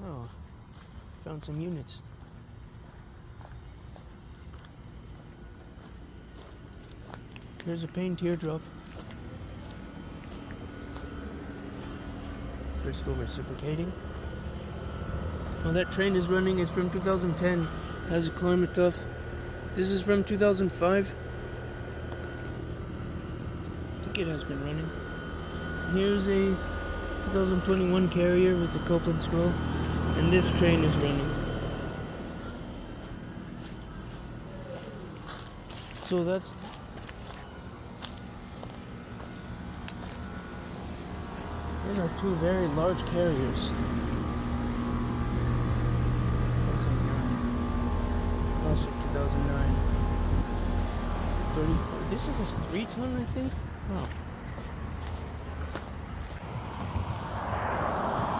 Oh, found some units. Here's a pane teardrop. Bristol reciprocating. Oh, that train is running. It's from 2010. Has a climate tough. This is from 2005. I think it has been running. Here's a 2021 carrier with the Copeland scroll. And this train is running. So that's... These are two very large carriers. Also 2009. 34. This is a 3-ton, I think? Oh.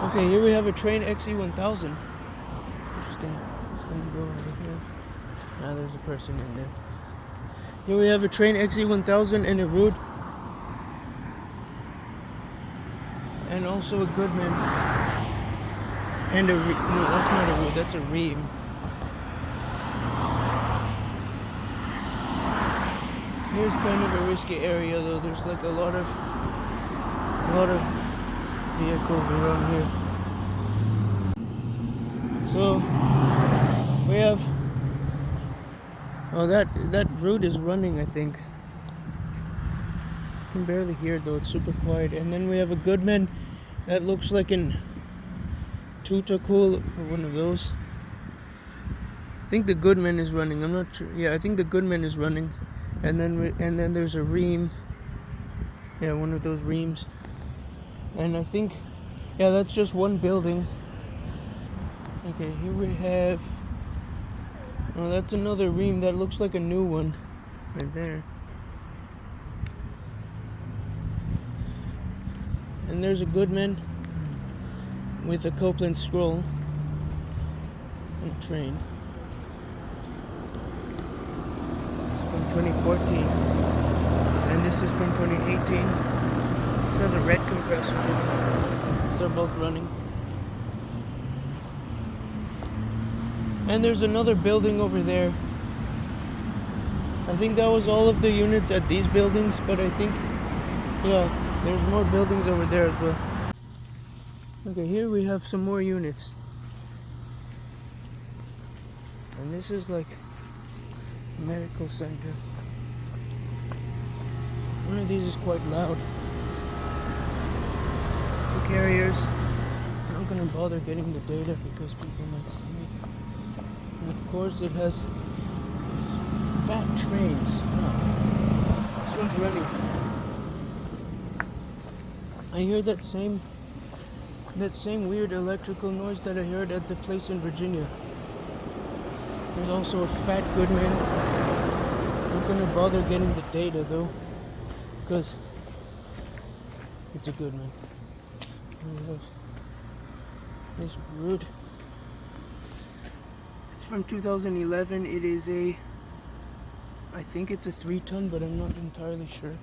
Okay, here we have a train XE1000. Interesting. Just gonna go over here. Ah, there's a person in there. Here we have a train XE1000 and a route. And also a Goodman. And a no, that's not a route, that's a ream. Here's kind of a risky area though. There's like a lot of vehicles around here. So we have that route is running, I think. You can barely hear it though, it's super quiet. And then we have a Goodman that looks like an Tutacool or one of those. I think the Goodman is running. I'm not sure. Yeah, I think the Goodman is running. And then there's a ream. Yeah, one of those reams. And I think, yeah, that's just one building. Okay, here we have. Oh, that's another ream that looks like a new one, right there. And there's a Goodman with a Copeland scroll and a train. 2014, and this is from 2018. This has a red compressor. They're both running. And there's another building over there. I think that was all of the units at these buildings, but I think, yeah, there's more buildings over there as well. Okay, here we have some more units. And this is like medical center. One of these is quite loud. Two carriers. I'm not gonna bother getting the data because people might see me. And of course it has fat trains. Oh. This one's running. I hear that same weird electrical noise that I heard at the place in Virginia. There's also a fat Goodman. I'm not gonna bother getting the data though, because it's a Goodman. This route. It's from 2011. It is I think it's a 3-ton, but I'm not entirely sure.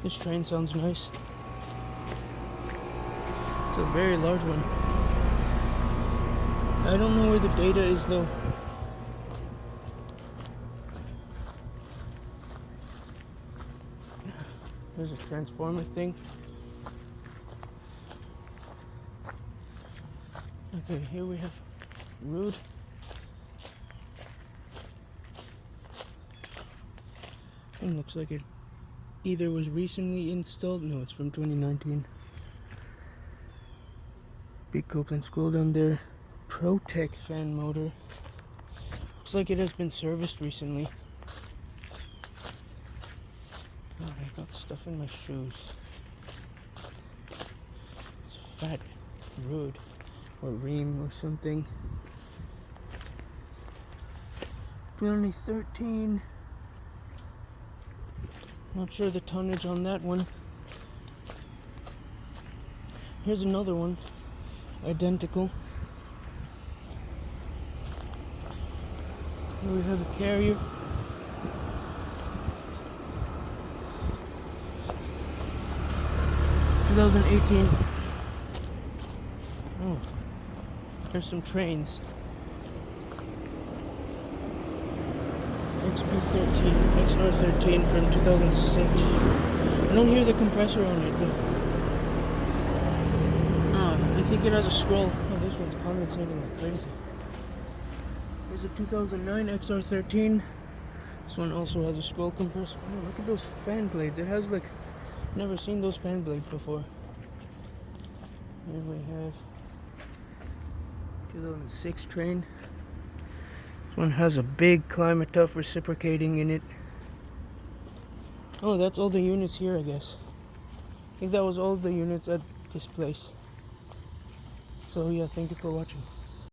This train sounds nice. It's a very large one. I don't know where the data is though. There's a transformer thing. Okay, here we have road. It looks like it either was recently installed. No, it's from 2019. Big Copeland scroll down there. Protec fan motor. Looks like it has been serviced recently. Oh, I got stuff in my shoes. It's a fat road or ream or something. 2013. Not sure the tonnage on that one. Here's another one. Identical. Here we have a carrier. (2018) Oh, there's some trains. XR13 from 2006. I don't hear the compressor on it, but I think it has a scroll. Oh, this one's condensating like crazy. There's a 2009 XR13. This one also has a scroll compressor. Oh, look at those fan blades. It has like, never seen those fan blades before. Here we have 2006 train. This one has a big climate tough reciprocating in it. Oh, that's all the units here, I guess. I think that was all the units at this place. So yeah, thank you for watching.